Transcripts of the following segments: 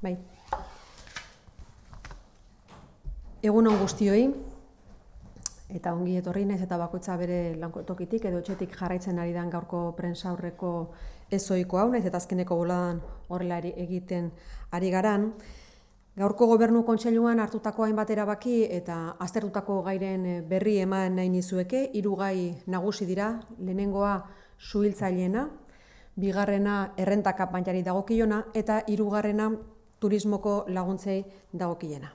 Bai. Egun on guztioi, eta ongi etorri naiz eta bakoitza bere lantokitik edo etxetik jarraitzen ari den gaurko prentsaurreko ezoiko hau, naiz eta azkeneko boladan horrela egiten ari garan. Gaurko Gobernu Kontseiluan hartutako hainbat erabaki eta aztertutako gairen berri eman nahi nizueke. 3 gai nagusi dira, lehenengoa suhiltzaileena, bigarrena errenta kanpainari dagokiona eta hirugarrena turismoko laguntzei dagokiena.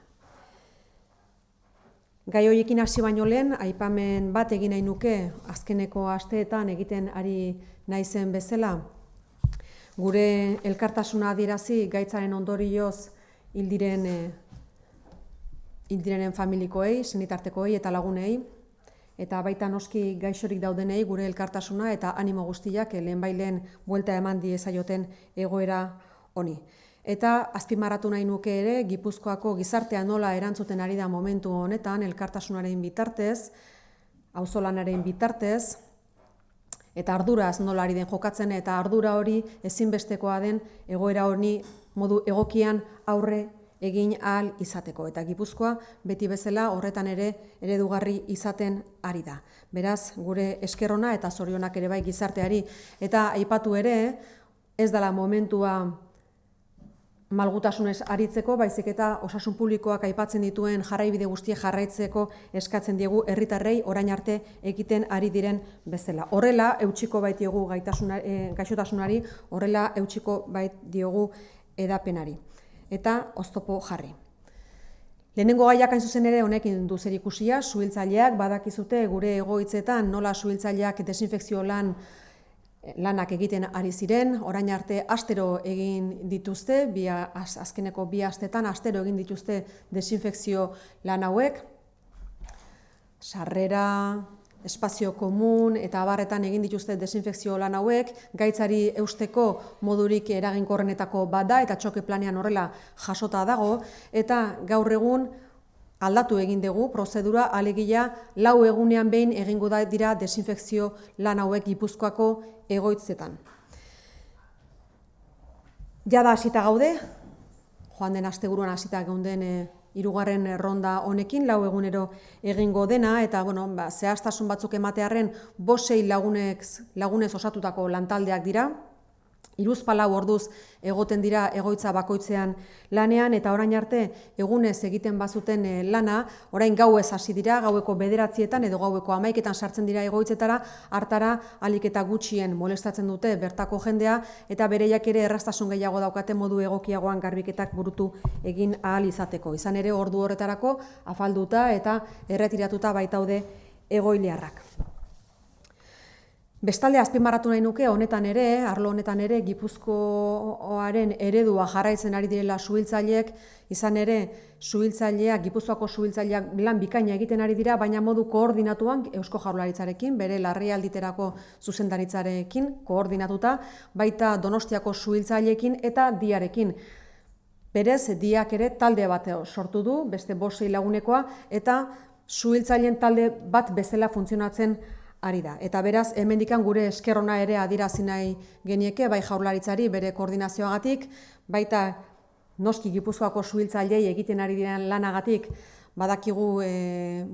Gai horiekin hasi baino lehen, aipamen bat egin nahi nuke azkeneko asteetan egiten ari naizen bezala. Gure elkartasuna adierazi gaitzaren ondorioz hil direnen familikoei, senitartekoei eta lagunei, eta baita noski gaixorik daudenei gure elkartasuna eta animo guztiak lehenbailen buelta eman diezaioten egoera honi. Eta azpimarratu nahi nuke ere, Gipuzkoako gizartea nola erantzuten ari da momentu honetan, elkartasunaren bitartez, auzolanaren bitartez, eta arduraz nola ari den jokatzen, eta ardura hori ezinbestekoa den egoera honi modu egokian aurre egin ahal izateko. Eta Gipuzkoa beti bezala horretan ere eredugarri izaten ari da. Beraz, gure esker ona eta zorionak ere bai gizarteari. Eta aipatu ere, ez dela momentua malgutasunez aritzeko, baizik eta osasun publikoak aipatzen dituen jarraibide guztiek jarraitzeko eskatzen diegu herritarrei orain arte egiten ari diren bezala. Horrela eutsiko bait diogu gaixotasunari, horrela eutsiko bait diogu edapenari. Eta oztopo jarri. Lehenengo gaiak hain zuzen ere honekin du zerikusia, suhiltzaileak badakizute gure egoitzetan nola suhiltzaileak desinfekzio lanak egiten ari ziren, orain arte astero egin dituzte, azkeneko 2 astetan astero egin dituzte desinfekzio lan hauek, sarrera, espazio komun eta abarretan egin dituzte desinfekzio lan hauek, gaitzari eusteko modurik eraginkorrenetako bat da eta txoke planean horrela jasota dago, eta gaur egun aldatu egin dugu prozedura, alegia 4 egunean behin egingo dira desinfekzio lan hauek Gipuzkoako egoitzetan. Jada hasita gaude, joan den asteburuan hasita geunden 3. ronda honekin, 4 egunero egingo dena, eta zehaztasun batzuk ematearren 5-6 lagunez osatutako lantaldeak dira, 3-4 orduz egoten dira egoitza bakoitzean lanean, eta orain arte egunez egiten bazuten lana, orain gauez hasi dira, gaueko 9etan edo gaueko 11etan sartzen dira egoitzetara, hartara ahalik eta gutxien molestatzen dute bertako jendea, eta bereiak ere erraztasun gehiago daukate modu egokiagoan garbiketak burutu egin ahal izateko. Izan ere ordu horretarako afalduta eta erretiratuta baitaude egoiliarrak. Bestalde azpimarratu nahi nuke honetan ere, arlo honetan ere, Gipuzkoaren eredua jarraitzen ari direla suhiltzaileek, izan ere suhiltzaileak, Gipuzkoako suhiltzaileak lan bikaina egiten ari dira, baina modu koordinatuan Eusko Jaurlaritzarekin, bere larrialditerako zuzendaritzarekin koordinatuta, baita Donostiako suhiltzaileekin eta Diarekin. Berez, Diak ere talde bat sortu du, beste 5-6 lagunekoa, eta suhiltzaileen talde bat bezala funtzionatzen ari da. Eta beraz, hemendikan gure esker ona ere adierazi nahi genieke, bai Jaurlaritzari bere koordinazioagatik, baita noski Gipuzkoako suhiltzaileei egiten ari diren lanagatik, badakigu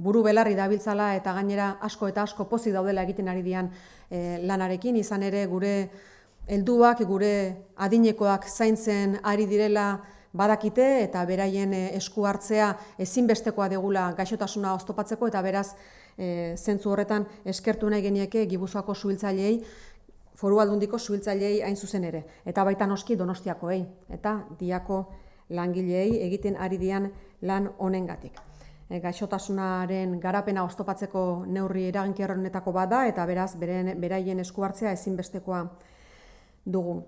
buru belarri dabiltzala eta gainera asko eta asko pozik daudela egiten ari diren lanarekin, izan ere gure helduak, gure adinekoak zaintzen ari direla badakite eta beraien esku hartzea ezinbestekoa degula gaixotasuna oztopatzeko, eta beraz zentzu horretan eskertu nahi genieke Gipuzkoako suhiltzaileei, Foru Aldundiko suhiltzaileei hain zuzen ere, eta baita noski Donostiakoei eta Diako langileei egiten ari dian lan honengatik. Gaixotasunaren garapena oztopatzeko neurri eraginkorrenetako bat da, eta beraz beraien esku hartzea ezinbestekoa dugu.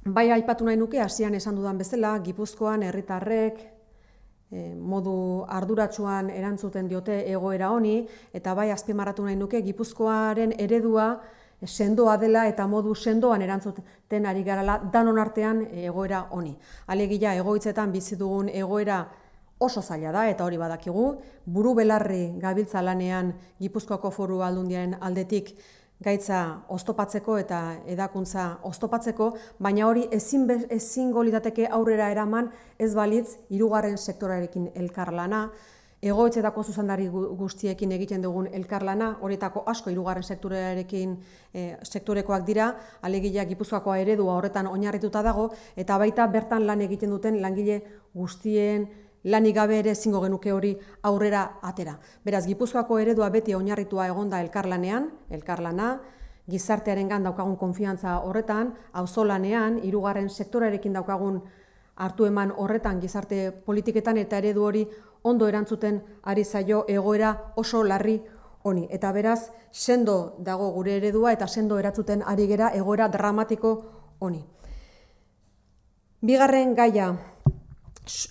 Bai aipatu nahi nuke, hasieran esan dudan bezala, Gipuzkoan herritarrek modu arduratsuan erantzuten diote egoera honi, eta bai azpimarratu nahi nuke, Gipuzkoaren eredua sendoa dela eta modu sendoan erantzuten ari garala danon artean egoera honi. Alegia egoitzetan bizi dugun egoera oso zaila da, eta hori badakigu, buru belarri gabiltza lanean Gipuzkoako Foru Aldundiaren aldetik gaitza oztopatzeko eta edakuntza oztopatzeko, baina hori ezingo lirateke aurrera eraman ez balitz hirugarren sektorearekin elkarlana, egoitzetako zuzendari guztiekin egiten dugun elkarlana, horietako asko hirugarren sektorekoak dira, alegia Gipuzkoako eredua horretan oinarrituta dago, eta baita bertan lan egiten duten langile guztien lanik gabe ere ezingo genuke hori aurrera atera. Beraz, Gipuzkoako eredua beti oinarritua egonda elkarlana, gizartearengan daukagun konfiantza horretan, auzolanean, hirugarren sektorearekin daukagun hartu eman horretan gizarte politiketan eta eredu hori ondo erantzuten ari zaio egoera oso larri honi. Eta beraz, sendo dago gure eredua eta sendo erantzuten ari gera egoera dramatiko honi. Bigarren gaia,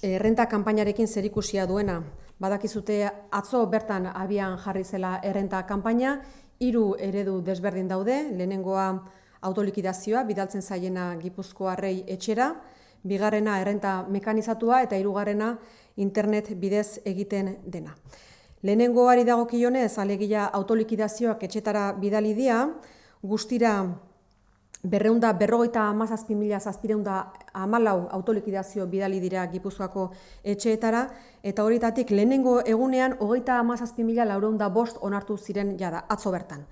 errenta kanpainarekin zerikusia duena. Badakizute atzo bertan abian jarri zela errenta kanpaina, 3 eredu desberdin daude, lehenengoa autolikidazioa, bidaltzen zaiena Gipuzkoarrei etxera, bigarrena errenta mekanizatua eta hirugarrena internet bidez egiten dena. Lehenengoari dagokionez, alegia autolikidazioak etxetara bidali dira, guztira 257.714 autolikidazio bidali dira Gipuzkoako etxeetara, eta horietatik lehenengo egunean 37.405 onartu ziren jada, atzo bertan.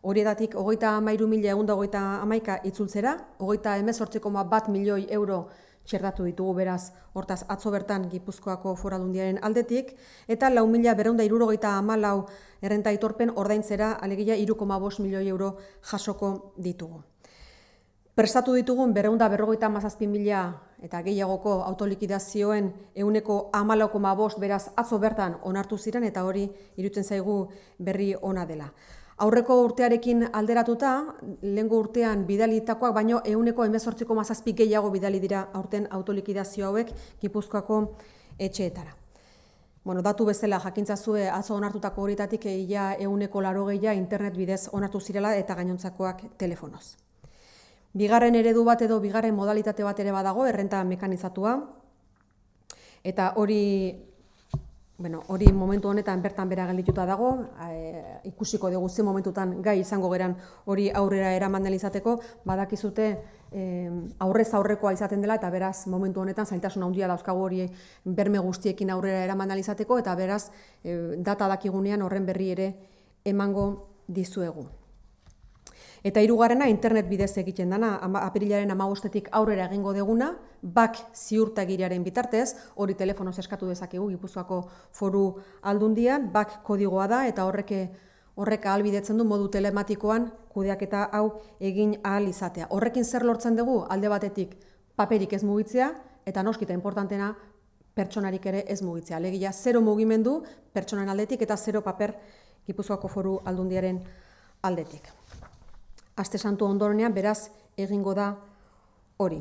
Horietatik 33.111 itzultzera, 38,1 milioi euro txertatu ditugu beraz, hortaz atzo bertan Gipuzkoako Foru Aldundiaren aldetik, eta 4.274 errenta aitorpen ordaintzera, alegia 3,5 milioi euro jasoko ditugu. Prestatu ditugun 257.000 eta gehiagoko autolikidazioen 14,5 beraz atzo bertan onartu ziren, eta hori iruditzen zaigu berri ona dela. Aurreko urtearekin alderatuta, lehengo urtean bidalitakoak baino 18,7 gehiago bidali dira aurten autolikidazio hauek Gipuzkoako etxeetara. Datu bezala jakintzazue atzo onartutako horietatik ia 180 internet bidez onartu zirela eta gainontzakoak telefonoz. Bigarren eredu bat edo bigarren modalitate bat ere badago, errenta mekanizatua, eta hori momentu honetan bertan bera geldituta dago, ikusiko dugu ze momentutan gai izango geran hori aurrera eraman izateko, badakizute aurrez aurrekoa izaten dela, eta beraz momentu honetan zailtasun handia dauzkagu hori berme guztiekin aurrera eraman izateko, eta beraz data dakigunean horren berri ere emango dizuegu. Eta hirugarrena internet bidez egiten dana, apirilaren 15etik aurrera egingo deguna, BAK ziurtagiriaren bitartez, hori telefonoz eskatu dezakegu Gipuzkoako Foru Aldundian, BAK kodigoa da eta horrek ahalbidetzen du modu telematikoan kudeaketa hau egin ahal izatea. Horrekin zer lortzen dugu? Alde batetik paperik ez mugitzea eta noskita importantena pertsonarik ere ez mugitzea. Alegia 0 mugimendu pertsonan aldetik eta 0 paper Gipuzkoako Foru Aldundiaren aldetik. Aste santu ondorenean, beraz, egingo da hori.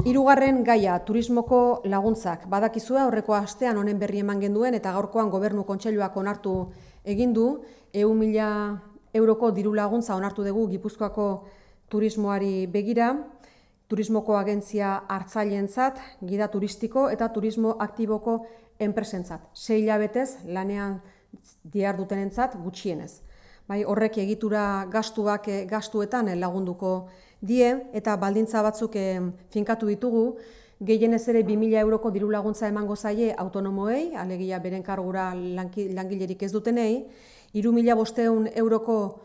Hirugarren gaia, turismoko laguntzak. Badakizue aurreko astean honen berri eman genduen eta gaurkoan Gobernu Kontseiluak onartu egin du, 100.000 euroko diru laguntza onartu dugu Gipuzkoako turismoari begira, turismoko agentzia hartzaileentzat, gida turistiko eta turismo aktiboko enpresentzat. 6 hilabetez lanean dihardutenentzat gutxienez. Horrek egitura gastuetan lagunduko die, eta baldintza batzuk finkatu ditugu, gehienez ere 2.000 euroko diru laguntza emango zaie autonomoei, alegia beren kargura langilerik ez dutenei, 3.500 euroko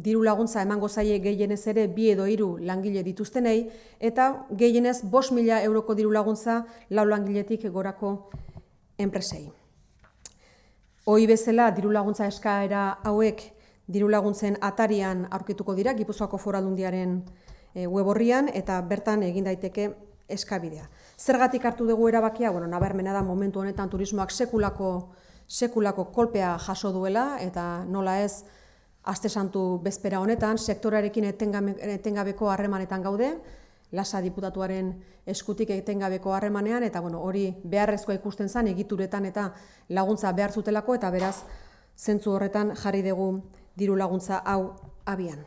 diru laguntza emango zaie gehienez ere 2 edo 3 langile dituztenei, eta gehienez 5.000 euroko diru laguntza 4 langiletik gorako enpresei. Hoi bezala, diru laguntza eskaera hauek diru laguntzen atarian aurkituko dira, Gipuzkoako Foru Aldundiaren web orrian, eta bertan egin daiteke eskabidea. Zergatik hartu dugu erabakia? Nabarmena da momentu honetan turismoak sekulako kolpea jaso duela, eta nola ez, aste santu bezpera honetan, sektorearekin etengabeko harremanetan gaude, Lasa diputatuaren eskutik etengabeko harremanean, eta hori beharrezkoa ikusten zen egituretan eta laguntza behar zutelako, eta beraz, zentzu horretan jarri dugu diru laguntza hau abian.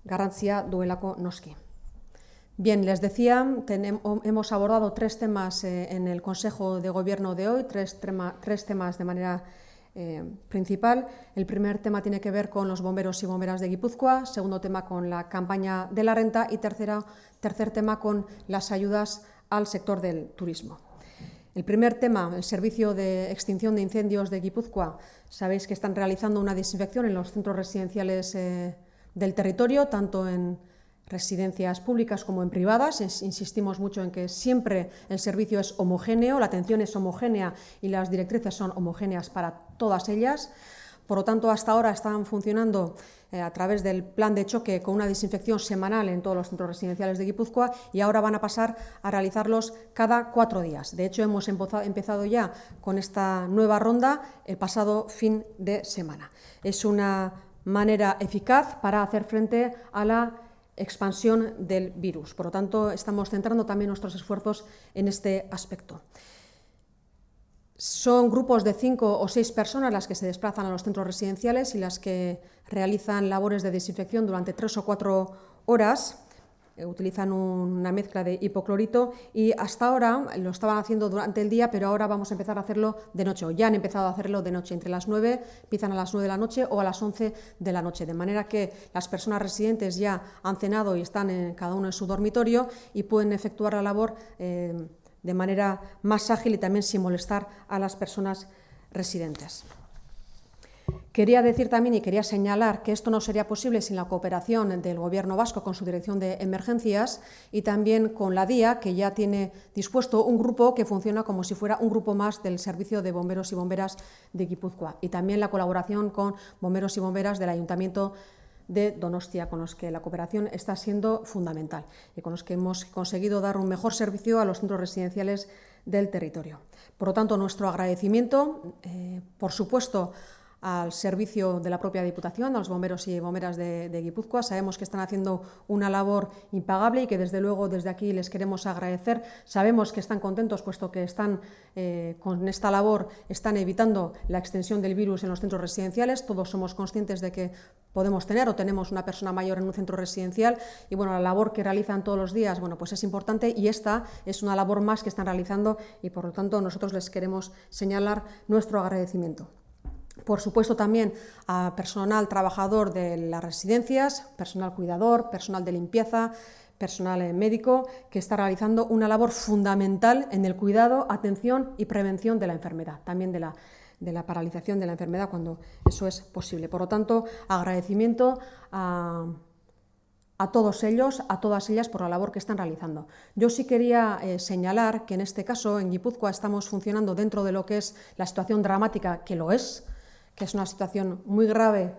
Garrantzia duelako noski. Bien, les decía, hemos abordado 3 temas en el Consejo de Gobierno de hoy, 3 temas de manera principal. El primer tema tiene que ver con los bomberos y bomberas de Guipúzcoa, segundo tema con la campaña de la renta y tercer tema con las ayudas al sector del turismo. El primer tema, el Servicio de Extinción de Incendios de Guipúzcoa. Sabéis que están realizando una desinfección en los centros residenciales del territorio, tanto en residencias públicas como en privadas. Insistimos mucho en que siempre el servicio es homogéneo, la atención es homogénea y las directrices son homogéneas para todas ellas. Por lo tanto, hasta ahora están funcionando a través del plan de choque con una desinfección semanal en todos los centros residenciales de Guipúzcoa y ahora van a pasar a realizarlos cada 4 días. De hecho, hemos empezado ya con esta nueva ronda el pasado fin de semana. Es una manera eficaz para hacer frente a la expansión del virus. Por lo tanto, estamos centrando también nuestros esfuerzos en este aspecto. Son grupos de 5 o 6 personas las que se desplazan a los centros residenciales y las que realizan labores de desinfección durante 3 o 4 horas. Utilizan una mezcla de hipoclorito y hasta ahora lo estaban haciendo durante el día, pero ahora vamos a empezar a hacerlo de noche. Ya han empezado a hacerlo de noche, entre las 9, empiezan a las 9 de la noche o a las 11 de la noche, de manera que las personas residentes ya han cenado y están cada uno en su dormitorio y pueden efectuar la labor de manera más ágil y también sin molestar a las personas residentes. Quería decir también y quería señalar que esto no sería posible sin la cooperación del Gobierno vasco con su Dirección de Emergencias y también con la DIA, que ya tiene dispuesto un grupo que funciona como si fuera un grupo más del Servicio de Bomberos y Bomberas de Guipúzcoa, y también la colaboración con bomberos y bomberas del Ayuntamiento de Donostia, con los que la cooperación está siendo fundamental y con los que hemos conseguido dar un mejor servicio a los centros residenciales del territorio. Por lo tanto, nuestro agradecimiento, por supuesto, al servicio de la propia Diputación, a los bomberos y bomberas de Guipúzcoa. Sabemos que están haciendo una labor impagable y que desde luego desde aquí les queremos agradecer. Sabemos que están contentos puesto que están con esta labor están evitando la extensión del virus en los centros residenciales. Todos somos conscientes de que podemos tener o tenemos una persona mayor en un centro residencial y bueno, la labor que realizan todos los días, bueno, pues es importante y esta es una labor más que están realizando y por lo tanto nosotros les queremos señalar nuestro agradecimiento. Por supuesto, también a personal trabajador de las residencias, personal cuidador, personal de limpieza, personal médico, que está realizando una labor fundamental en el cuidado, atención y prevención de la enfermedad, también de la paralización de la enfermedad cuando eso es posible. Por lo tanto, agradecimiento a todos ellos, a todas ellas por la labor que están realizando. Yo sí quería señalar que en este caso, en Guipúzcoa, estamos funcionando dentro de lo que es la situación dramática, que lo es, que es una situación muy grave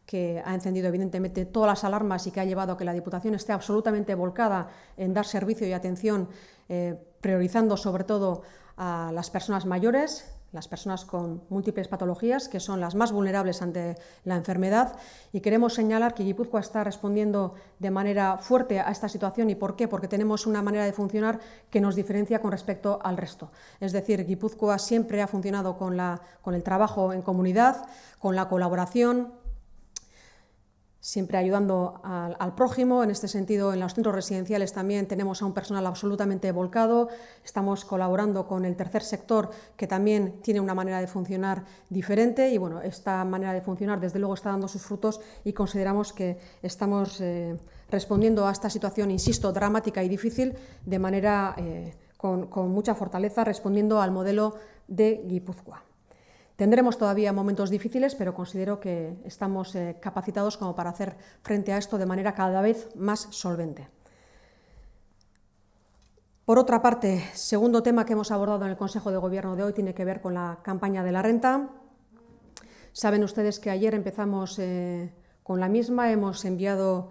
que ha encendido evidentemente todas las alarmas y que ha llevado a que la Diputación esté absolutamente volcada en dar servicio y atención, priorizando sobre todo a las personas mayores, las personas con múltiples patologías, que son las más vulnerables ante la enfermedad. Y queremos señalar que Guipúzcoa está respondiendo de manera fuerte a esta situación. ¿Y por qué? Porque tenemos una manera de funcionar que nos diferencia con respecto al resto. Es decir, Guipúzcoa siempre ha funcionado con el trabajo en comunidad, con la colaboración, siempre ayudando al prójimo. En este sentido, en los centros residenciales también tenemos a un personal absolutamente volcado. Estamos colaborando con el tercer sector, que también tiene una manera de funcionar diferente. Y bueno, esta manera de funcionar desde luego está dando sus frutos y consideramos que estamos respondiendo a esta situación, insisto, dramática y difícil de manera con mucha fortaleza, respondiendo al modelo de Guipúzcoa. Tendremos todavía momentos difíciles, pero considero que estamos capacitados como para hacer frente a esto de manera cada vez más solvente. Por otra parte, segundo tema que hemos abordado en el Consejo de Gobierno de hoy tiene que ver con la campaña de la renta. Saben ustedes que ayer empezamos con la misma, hemos enviado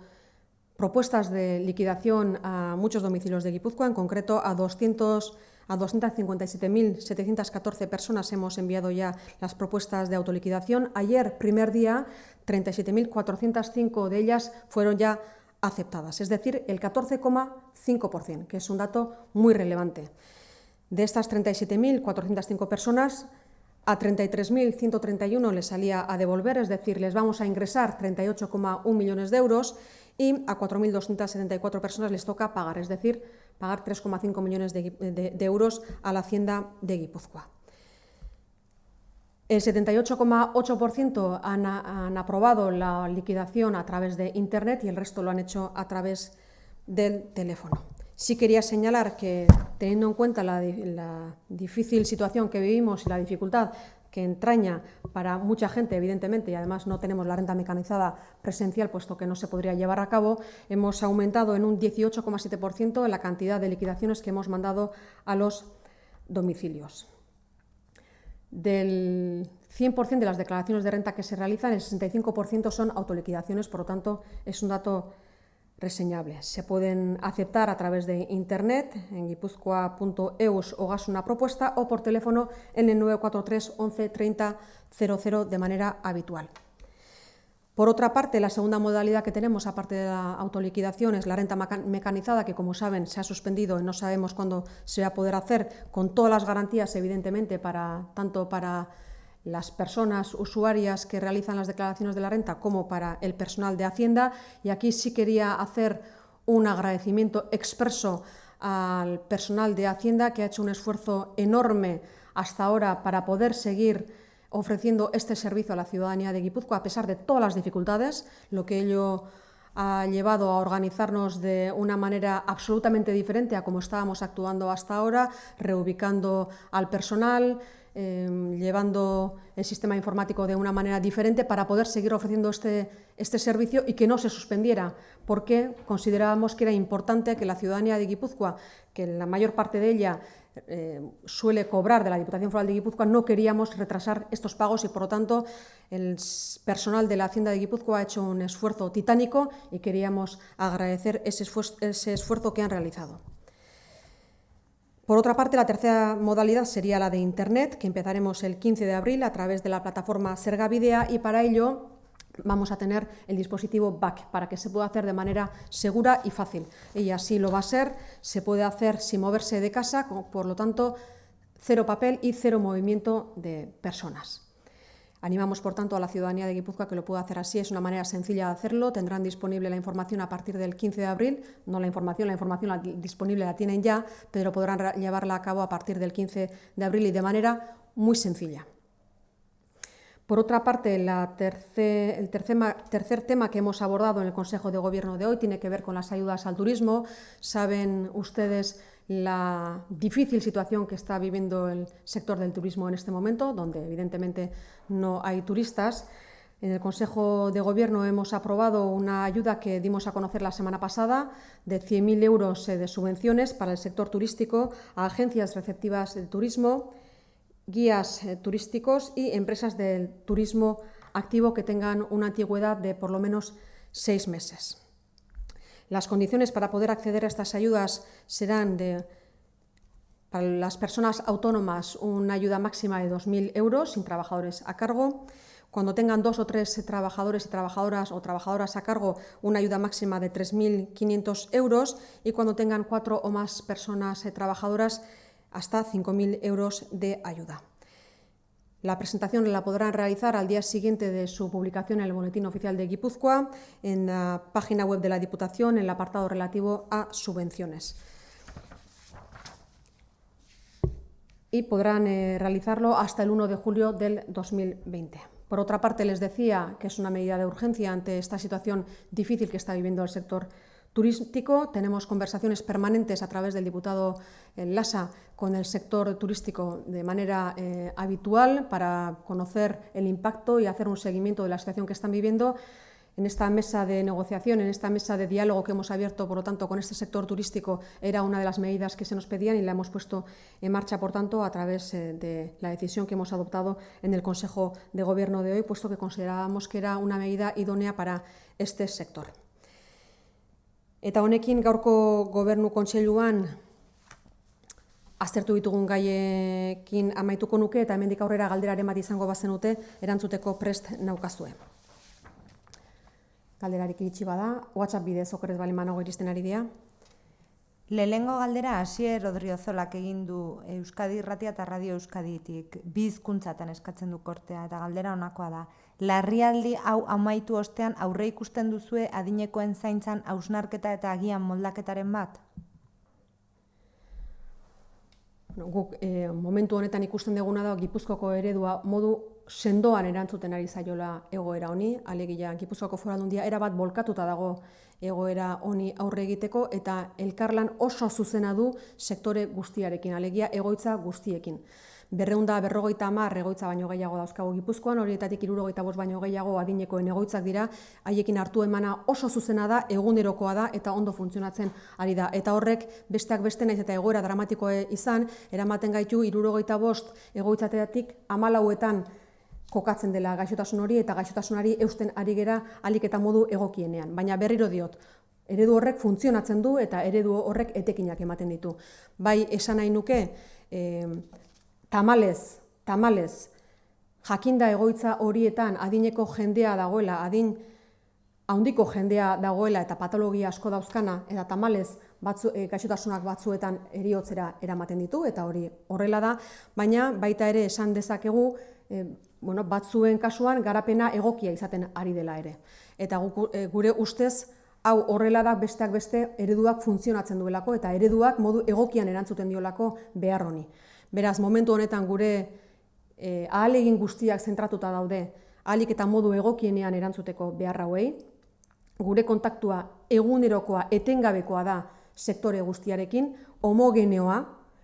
propuestas de liquidación a muchos domicilios de Guipúzcoa, en concreto a 257.714 personas hemos enviado ya las propuestas de autoliquidación. Ayer, primer día, 37.405 de ellas fueron ya aceptadas, es decir, el 14,5%, que es un dato muy relevante. De estas 37.405 personas, a 33.131 les salía a devolver, es decir, les vamos a ingresar 38,1 millones de euros y a 4.274 personas les toca pagar, es decir, pagar 3,5 millones de euros a la Hacienda de Guipúzcoa. El 78,8% han aprobado la liquidación a través de Internet y el resto lo han hecho a través del teléfono. Sí quería señalar que, teniendo en cuenta la difícil situación que vivimos y la dificultad que entraña para mucha gente, evidentemente, y además no tenemos la renta mecanizada presencial, puesto que no se podría llevar a cabo, hemos aumentado en un 18,7% la cantidad de liquidaciones que hemos mandado a los domicilios. Del 100% de las declaraciones de renta que se realizan, el 65% son autoliquidaciones, por lo tanto, es un dato reseñable. Se pueden aceptar a través de Internet, en guipuzcoa.eus o hagas una propuesta, o por teléfono en el 943 11 30 00 de manera habitual. Por otra parte, la segunda modalidad que tenemos, aparte de la autoliquidación, es la renta mecanizada, que, como saben, se ha suspendido y no sabemos cuándo se va a poder hacer, con todas las garantías, evidentemente, tanto para las personas usuarias que realizan las declaraciones de la renta como para el personal de Hacienda. Y aquí sí quería hacer un agradecimiento expreso al personal de Hacienda, que ha hecho un esfuerzo enorme hasta ahora para poder seguir ofreciendo este servicio a la ciudadanía de Guipúzcoa, a pesar de todas las dificultades, lo que ello ha llevado a organizarnos de una manera absolutamente diferente a como estábamos actuando hasta ahora, reubicando al personal, llevando el sistema informático de una manera diferente para poder seguir ofreciendo este servicio y que no se suspendiera, porque considerábamos que era importante que la ciudadanía de Guipúzcoa, que la mayor parte de ella suele cobrar de la Diputación Foral de Guipúzcoa, no queríamos retrasar estos pagos y, por lo tanto, el personal de la Hacienda de Guipúzcoa ha hecho un esfuerzo titánico y queríamos agradecer ese esfuerzo que han realizado. Por otra parte, la tercera modalidad sería la de Internet, que empezaremos el 15 de abril a través de la plataforma Sergavidea, y para ello vamos a tener el dispositivo BAC para que se pueda hacer de manera segura y fácil. Y así lo va a ser, se puede hacer sin moverse de casa, por lo tanto, cero papel y cero movimiento de personas. Animamos, por tanto, a la ciudadanía de Guipúzcoa que lo pueda hacer así. Es una manera sencilla de hacerlo. Tendrán disponible la información a partir del 15 de abril. No la información disponible la tienen ya, pero podrán llevarla a cabo a partir del 15 de abril y de manera muy sencilla. Por otra parte, el tercer tema que hemos abordado en el Consejo de Gobierno de hoy tiene que ver con las ayudas al turismo. Saben ustedes la difícil situación que está viviendo el sector del turismo en este momento, donde evidentemente no hay turistas. En el Consejo de Gobierno hemos aprobado una ayuda que dimos a conocer la semana pasada de 100.000 euros de subvenciones para el sector turístico a agencias receptivas de turismo, guías turísticos y empresas del turismo activo que tengan una antigüedad de por lo menos 6 meses. Las condiciones para poder acceder a estas ayudas serán para las personas autónomas una ayuda máxima de 2.000 euros sin trabajadores a cargo. Cuando tengan 2 o 3 trabajadores y trabajadoras o trabajadoras a cargo, una ayuda máxima de 3.500 euros. Y cuando tengan 4 o más personas trabajadoras, hasta 5.000 euros de ayuda. La presentación la podrán realizar al día siguiente de su publicación en el Boletín Oficial de Guipúzcoa, en la página web de la Diputación, en el apartado relativo a subvenciones. Y podrán realizarlo hasta el 1 de julio del 2020. Por otra parte, les decía que es una medida de urgencia ante esta situación difícil que está viviendo el sector turístico. Tenemos conversaciones permanentes a través del diputado Lasa con el sector turístico de manera habitual para conocer el impacto y hacer un seguimiento de la situación que están viviendo. En esta mesa de negociación, en esta mesa de diálogo que hemos abierto, por lo tanto, con este sector turístico, era una de las medidas que se nos pedían y la hemos puesto en marcha, por tanto, a través de la decisión que hemos adoptado en el Consejo de Gobierno de hoy, puesto que considerábamos que era una medida idónea para este sector. Eta honekin gaurko Gobernu Kontseiluan aztertu ditugun gaiekin amaituko nuke eta hemendik aurrera galderaren bat izango bazenute erantzuteko prest naukazue. Galderarik iritsi bada, WhatsApp bidez okerez bali manago iristen ari dira. Lehenengo galdera Asier Odriozolak egin du Euskadi Irratia eta Radio Euskaditik. Bi hizkuntzatan eskatzen du kortea eta galdera honakoa da. Larrialdi hau amaitu ostean aurre ikusten duzue adinekoen zaintzan hausnarketa eta agian moldaketaren bat? Guk momentu honetan ikusten duguna da Gipuzkoako eredua modu sendoan erantzuten ari zaiola egoera honi, alegia Gipuzkoako Foru Aldundia erabat bolkatuta dago egoera honi aurre egiteko eta elkarlan oso zuzena du sektore guztiarekin, alegia egoitza guztiekin. 250 egoitza baino gehiago dauzkagu Gipuzkoan, horietatik 75 baino gehiago adinekoen egoitzak dira, haiekin hartu emana oso zuzena da, egunerokoa da eta ondo funtzionatzen ari da. Eta horrek besteak beste naiz eta egoera dramatikoa izan, eramaten gaitu 75 egoitzatatik 14etan kokatzen dela gaixotasun hori eta gaixotasunari eusten ari gera ahalik eta modu egokienean. Baina berriro diot, eredu horrek funtzionatzen du eta eredu horrek etekinak ematen ditu. Bai, esan nahi nuke, tamalez, jakinda egoitza horietan adineko jendea dagoela, adin handiko jendea dagoela eta patologia asko dauzkana, eta tamalez gaixotasunak batzuetan heriotzera eramaten ditu, eta hori horrela da, baina baita ere esan dezakegu, batzuen kasuan garapena egokia izaten ari dela ere. Eta gure ustez, hau horrela da besteak beste ereduak funtzionatzen duelako, eta ereduak modu egokian erantzuten diolako behar honi. Beraz, momentu honetan gure ahalegin guztiak zentratuta daude, ahalik eta modu egokienean erantzuteko behar hauei, gure kontaktua egunerokoa, etengabekoa da sektore guztiarekin, homogeneoa,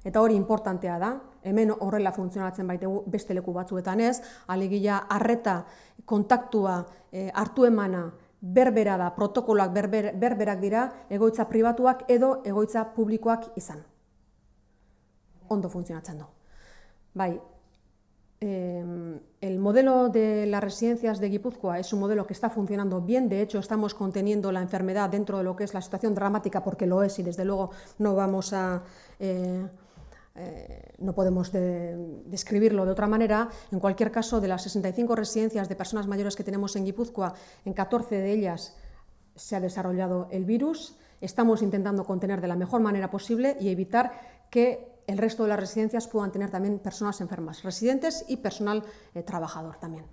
eta hori importantea da, hemen horrela funtzionatzen baitegu beste leku batzuetan ez, alegia arreta, kontaktua, hartu emana, berbera da, protokoloak berberak dira, egoitza pribatuak edo egoitza publikoak izan. Ondo funtzionatzen du. Bai, el modelo de las residencias de Guipúzcoa es un modelo que está funcionando bien, de hecho estamos conteniendo la enfermedad dentro de lo que es la situación dramática, porque lo es y desde luego no vamos a... no podemos describirlo de otra manera. En cualquier caso, de las 65 residencias de personas mayores que tenemos en Guipúzcoa, en 14 de ellas se ha desarrollado el virus. Estamos intentando contener de la mejor manera posible y evitar que el resto de las residencias puedan tener también personas enfermas, residentes y personal trabajador también.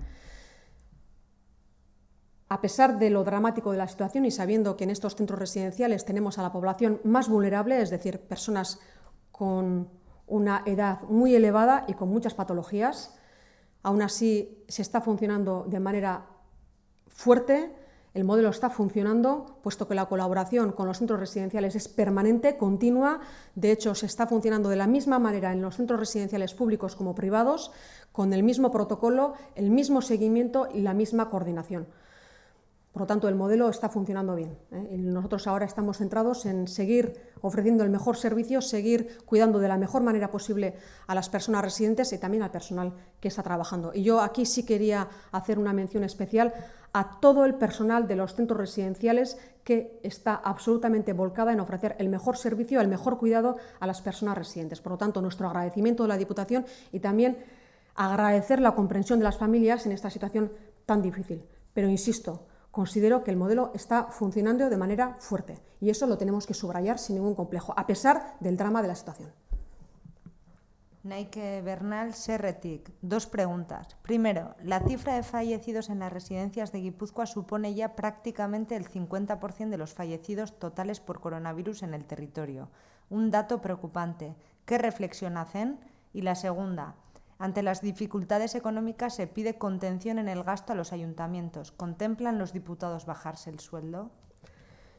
A pesar de lo dramático de la situación y sabiendo que en estos centros residenciales tenemos a la población más vulnerable, es decir, personas con una edad muy elevada y con muchas patologías, aún así se está funcionando de manera fuerte. El modelo está funcionando, puesto que la colaboración con los centros residenciales es permanente, continua. De hecho, se está funcionando de la misma manera en los centros residenciales públicos como privados, con el mismo protocolo, el mismo seguimiento y la misma coordinación. Por lo tanto, el modelo está funcionando bien, Y nosotros ahora estamos centrados en seguir ofreciendo el mejor servicio, seguir cuidando de la mejor manera posible a las personas residentes y también al personal que está trabajando. Y yo aquí sí quería hacer una mención especial a todo el personal de los centros residenciales que está absolutamente volcada en ofrecer el mejor servicio, el mejor cuidado a las personas residentes. Por lo tanto, nuestro agradecimiento de la Diputación y también agradecer la comprensión de las familias en esta situación tan difícil. Pero insisto, considero que el modelo está funcionando de manera fuerte y eso lo tenemos que subrayar sin ningún complejo, a pesar del drama de la situación. Naike Bernal, Serretic. 2 preguntas. Primero, la cifra de fallecidos en las residencias de Guipúzcoa supone ya prácticamente el 50% de los fallecidos totales por coronavirus en el territorio. Un dato preocupante. ¿Qué reflexión hacen? Y la segunda, ante las dificultades económicas se pide contención en el gasto a los ayuntamientos. ¿Contemplan los diputados bajarse el sueldo?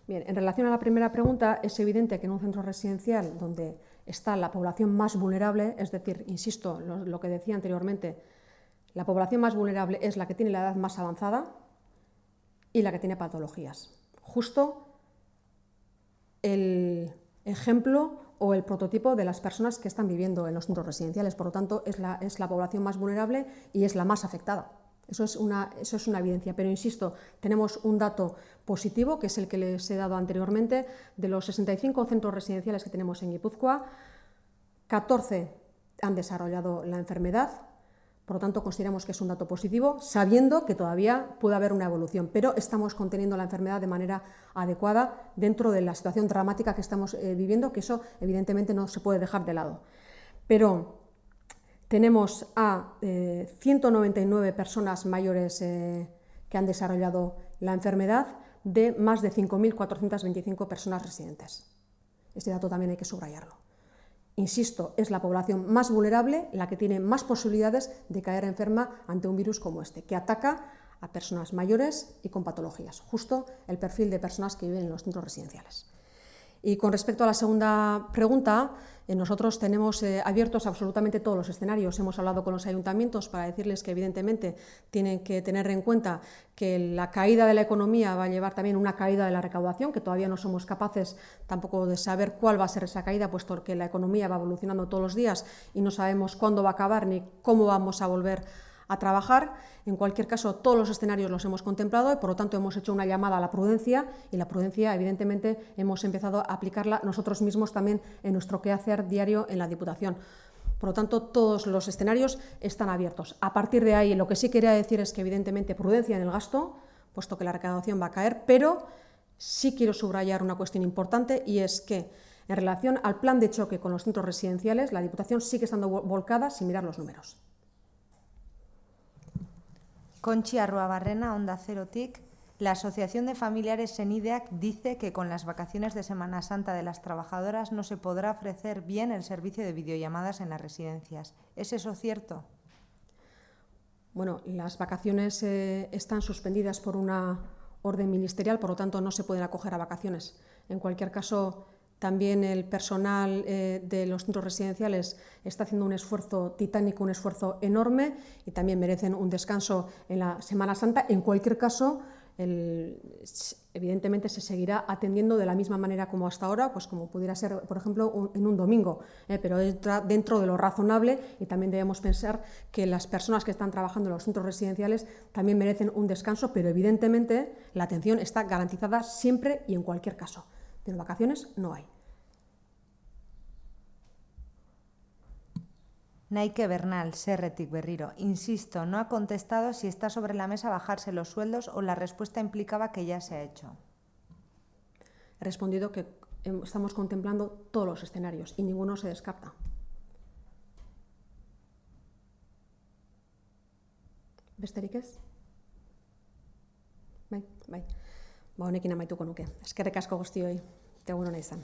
Bien, en relación a la primera pregunta, es evidente que en un centro residencial donde está la población más vulnerable, es decir, insisto, lo que decía anteriormente, la población más vulnerable es la que tiene la edad más avanzada y la que tiene patologías. Justo el ejemplo o el prototipo de las personas que están viviendo en los centros residenciales. Por lo tanto, es la población más vulnerable y es la más afectada. Eso es una evidencia, pero insisto, tenemos un dato positivo, que es el que les he dado anteriormente, de los 65 centros residenciales que tenemos en Guipúzcoa, 14 han desarrollado la enfermedad, por lo tanto consideramos que es un dato positivo, sabiendo que todavía puede haber una evolución, pero estamos conteniendo la enfermedad de manera adecuada dentro de la situación dramática que estamos viviendo, que eso evidentemente no se puede dejar de lado. Pero tenemos a 199 personas mayores que han desarrollado la enfermedad de más de 5.425 personas residentes. Este dato también hay que subrayarlo. Insisto, es la población más vulnerable la que tiene más posibilidades de caer enferma ante un virus como este, que ataca a personas mayores y con patologías, justo el perfil de personas que viven en los centros residenciales. Y con respecto a la segunda pregunta, nosotros tenemos abiertos absolutamente todos los escenarios. Hemos hablado con los ayuntamientos para decirles que evidentemente tienen que tener en cuenta que la caída de la economía va a llevar también una caída de la recaudación, que todavía no somos capaces tampoco de saber cuál va a ser esa caída, puesto que la economía va evolucionando todos los días y no sabemos cuándo va a acabar ni cómo vamos a volver a trabajar. En cualquier caso, todos los escenarios los hemos contemplado y por lo tanto hemos hecho una llamada a la prudencia, y la prudencia evidentemente hemos empezado a aplicarla nosotros mismos también en nuestro quehacer diario en la Diputación. Por lo tanto, todos los escenarios están abiertos. A partir de ahí, lo que sí quería decir es que evidentemente prudencia en el gasto, puesto que la recaudación va a caer, pero sí quiero subrayar una cuestión importante, y es que en relación al plan de choque con los centros residenciales, la Diputación sigue estando volcada sin mirar los números. Conchi Arruabarrena, Onda Cerotic. La Asociación de Familiares Senideac dice que con las vacaciones de Semana Santa de las trabajadoras no se podrá ofrecer bien el servicio de videollamadas en las residencias. ¿Es eso cierto? Bueno, las vacaciones están suspendidas por una orden ministerial, por lo tanto no se pueden acoger a vacaciones. En cualquier caso, también el personal de los centros residenciales está haciendo un esfuerzo titánico, un esfuerzo enorme, y también merecen un descanso en la Semana Santa. En cualquier caso, evidentemente se seguirá atendiendo de la misma manera como hasta ahora, pues como pudiera ser, por ejemplo, en un domingo, pero dentro de lo razonable, y también debemos pensar que las personas que están trabajando en los centros residenciales también merecen un descanso, pero evidentemente la atención está garantizada siempre y en cualquier caso. Pero vacaciones no hay. Naike Bernal, Serretik Berriro. Insisto, no ha contestado si está sobre la mesa bajarse los sueldos o la respuesta implicaba que ya se ha hecho. He respondido que estamos contemplando todos los escenarios y ninguno se descarta. Besterik ez? Bai. Honekin amaituko nuke. Eskerrik asko guztioi. Egun ona izan.